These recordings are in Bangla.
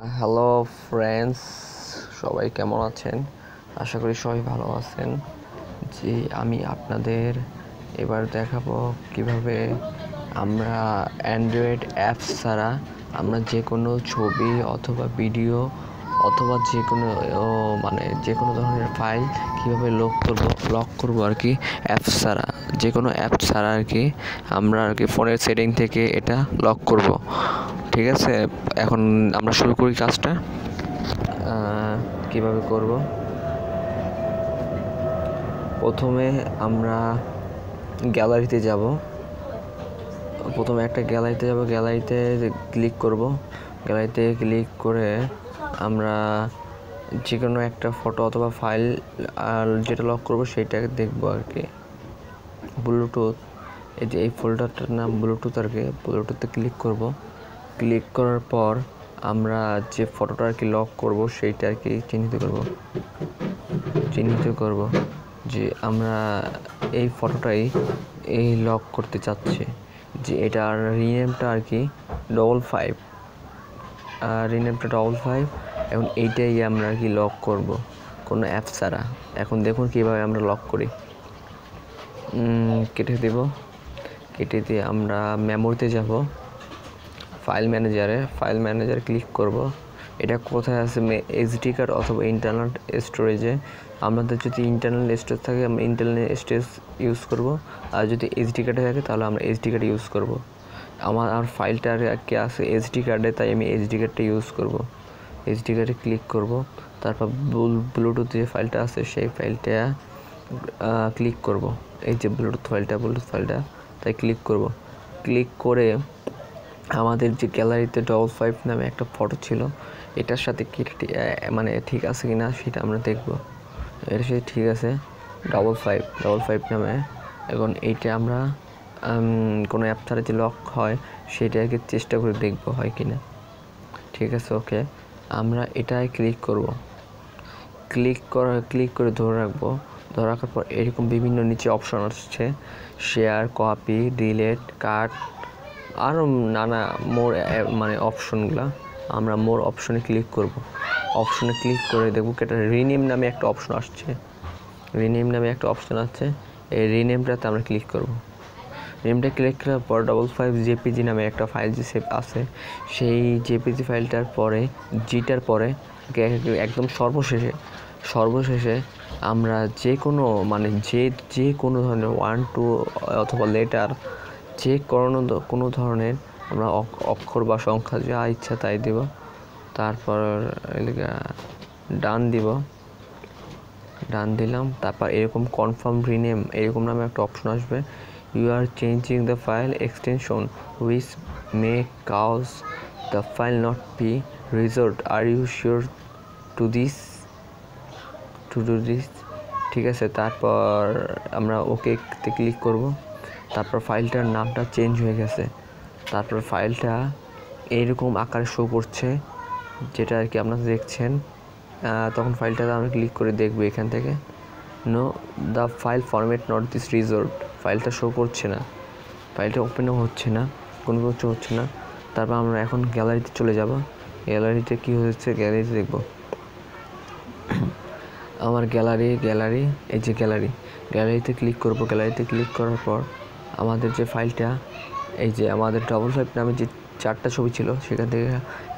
হ্যালো ফ্রেন্ডস, সবাই কেমন আছেন? আশা করি সবাই ভালো আছেন। জি, আমি আপনাদের এবার দেখাবো কিভাবে আমরা অ্যান্ড্রয়েড অ্যাপস ছাড়া আমরা যে কোনো ছবি অথবা ভিডিও অথবা যে কোনো ধরনের ফাইল কীভাবে লক করবো আর কি, অ্যাপস ছাড়া, যে কোনো অ্যাপ ছাড়া আর কি। আমরা আর কি ফোনের সেটিং থেকে এটা লক করব। ঠিক আছে, এখন আমরা শুরু করি কাজটা। কিভাবে করব? প্রথমে আমরা গ্যালারিতে যাব। প্রথমে একটা গ্যালারিতে ক্লিক করব। গ্যালারিতে ক্লিক করে আমরা যে কোনো একটা ফটো অথবা ফাইল যেটা লক করব সেটাকে দেখব আর কি। ব্লুটুথ, এই যে এই ফোল্ডারটার নাম ব্লুটুথ আর কি। ব্লুটুথে ক্লিক করব। ক্লিক করার পর আমরা যে ফটোটা আর কি লক করব সেইটা আর কি চিহ্নিত করব যে আমরা এই ফটোটাই লক করতে চাচ্ছি, যে এটার রিনেমটা আর কি 55, এখন এইটাই আমরা আর কি লক করব কোনো অ্যাপ ছাড়া। এখন দেখুন কীভাবে আমরা লক করি। কেটে দিয়ে আমরা মেমোরিতে যাব। ফাইল ম্যানেজারে ক্লিক করব। এটা কোথায় আছে? এসডি কার্ড অথবা ইন্টারনাল স্টোরেজে। আমাদের যদি ইন্টারনাল স্টোরেজ থাকে আমরা ইন্টারনাল স্টোরেজ ইউজ করব, আর যদি এসডি কার্ডে থাকে তাহলে আমরা এসডি কার্ড ইউজ করব। আমার ফাইলটা আর কি আছে এসডি কার্ডে, তাই আমি এসডি কার্ডটা ইউজ করব। এসডি কার্ডে ক্লিক করব, তারপর ব্লুটুথ যে ফাইলটা আছে সেই ফাইলটা ক্লিক করব। এই যে ব্লুটুথ ফাইলটা তাই ক্লিক করব। ক্লিক করে আমাদের যে গ্যালারিতে 55 নামে একটা ফটো ছিল, এটার সাথে কি ঠিক আছে কি না সেটা আমরা দেখব। এর সাথে ঠিক আছে, 55 নামে। এখন এইটা আমরা কোনো অ্যাপ ছাড়া যে লক হয় সেটা আর কি চেষ্টা করে দেখব হয় কি না। ঠিক আছে, ওকে। আমরা এটাই ক্লিক করব। ক্লিক করে ধরে রাখার পর এরকম বিভিন্ন নিচে অপশন আসছে, শেয়ার, কপি, ডিলিট, কাট, আরও নানা অপশনগুলো। আমরা মোর অপশনে ক্লিক করব। অপশনে ক্লিক করে দেখব কি এটা রিনেম নামে একটা অপশন আসছে। এই রিনেমটাতে আমরা ক্লিক করব। রিনেমটা ক্লিক করার পর 55 জেপিজি নামে একটা ফাইল যে সেভ আছে, সেই জেপিজি ফাইলটার পরে জিটার পরে একদম সর্বশেষে আমরা যে কোনো ধরনের 1 2 অথবা লেটার, যে কোনো ধরনের আমরা অক্ষর বা সংখ্যা যা ইচ্ছা তাই দিব। তারপর ডান দিলাম। তারপর এরকম কনফার্ম রিনেম এরকম নামে একটা অপশন আসবে। You are changing the file extension which may cause the file not be resolved, are you sure to do this? ঠিক আছে, তারপর আমরা ওকেতে ক্লিক করব। তারপর ফাইলটার নামটা চেঞ্জ হয়ে গেছে। তারপর ফাইলটা এইরকম আকারে শো করছে, যেটা আর কি আপনারা দেখছেন। তখন ফাইলটাতে আমরা ক্লিক করে দেখব এখান থেকে। No, the file format not this resolved, ফাইলটা শো করছে না, ফাইলটা ওপেনও হচ্ছে না, কোনো কিছু হচ্ছে না। তারপর আমরা এখন গ্যালারিতে চলে যাব। গ্যালারিতে কী হচ্ছে গ্যালারিতে দেখব। আমার গ্যালারি এই যে গ্যালারিতে ক্লিক করব। গ্যালারিতে ক্লিক করার পর আমাদের যে ফাইলটা, এই যে আমাদের 55 নামে যে 4টা ছবি ছিল সেখান থেকে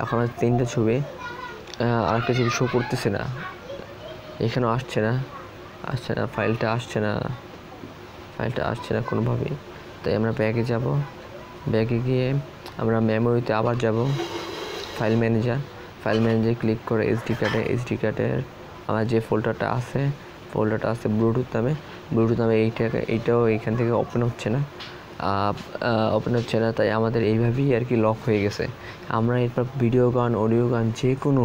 এখন 3টা ছবি, আরেকটা ছবি শো করতেছে না, এখানেও আসছে না, ফাইলটা আসছে না কোনোভাবেই। তাই আমরা ব্যাগে যাব। ব্যাগে গিয়ে আমরা মেমোরিতে আবার যাব। ফাইল ম্যানেজার ক্লিক করে এসডি কার্ডের আমার যে ফোল্ডারটা আছে ব্লুটুথ নামে এইটাও এইখান থেকে ওপেন হচ্ছে না, তাই আমাদের এইভাবেই আর কি লক হয়ে গেছে। আমরা এরপর ভিডিও গান, অডিও গান, যে কোনো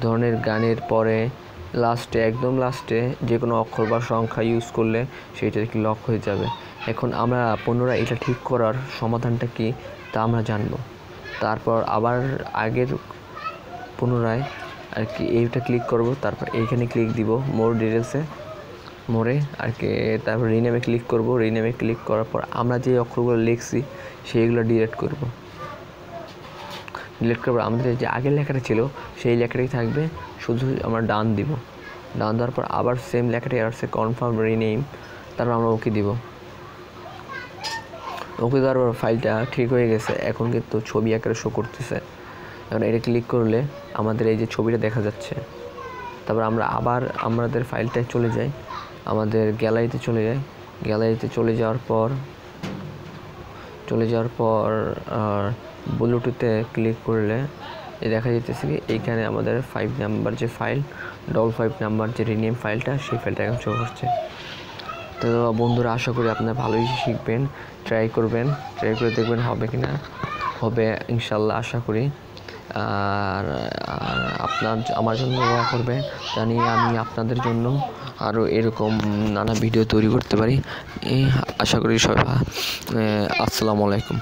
ধরনের গানের পরে একদম লাস্টে যে কোনো অক্ষর বা সংখ্যা ইউজ করলে সেটা আর কি লক হয়ে যাবে। এখন আমরা পুনরায় এটা ঠিক করার সমাধানটা কি তা আমরা জানবো। তারপর আবার আগের পুনরায় আর কি এইটা ক্লিক করব। তারপর এইখানে ক্লিক দিব মোড়ে আর কি। তারপর রিনেমে ক্লিক করব। রিনেমে ক্লিক করার পর আমরা যে অক্ষরগুলো লিখছি সেইগুলো ডিলিট করব। ডিলিট করার পর আমাদের যে আগের লেখাটা ছিল সেই লেখাটাই থাকবে, শুধু আমরা ডান দিব। ডান দেওয়ার পর আবার সেম লেখাটাই আসছে কনফার্ম রিনেম, তারপর আমরা ওকে দিব। ওকে দেওয়ার পর ফাইলটা ঠিক হয়ে গেছে, এখন কিন্তু ছবি আকারে শো করতেছে। এখন এটা ক্লিক করলে আমাদের এই যে ছবিটা দেখা যাচ্ছে। তারপর আমরা আবার আমাদের ফাইলটায় চলে যাই, আমাদের গ্যালারিতে চলে যাই। গ্যালারিতে চলে যাওয়ার পর ব্লুটুথে ক্লিক করলে দেখা যেতেছে কি এইখানে আমাদের 5 নাম্বার যে ফাইল, 5 নাম্বার যে রিনেম ফাইলটা, সেই ফাইলটা এখন শো করছে। তো বন্ধুরা, আশা করি আপনারা ভালোই শিখবেন, ট্রাই করে দেখবেন হবে কি না। হবে ইনশাল্লাহ, আশা করি। আর আমার জন্য দোয়া করবেন, জানি আমি আপনাদের জন্য আরও এরকম নানা ভিডিও তৈরি করতে পারি। আশা করি সবাই। আসসালামু আলাইকুম।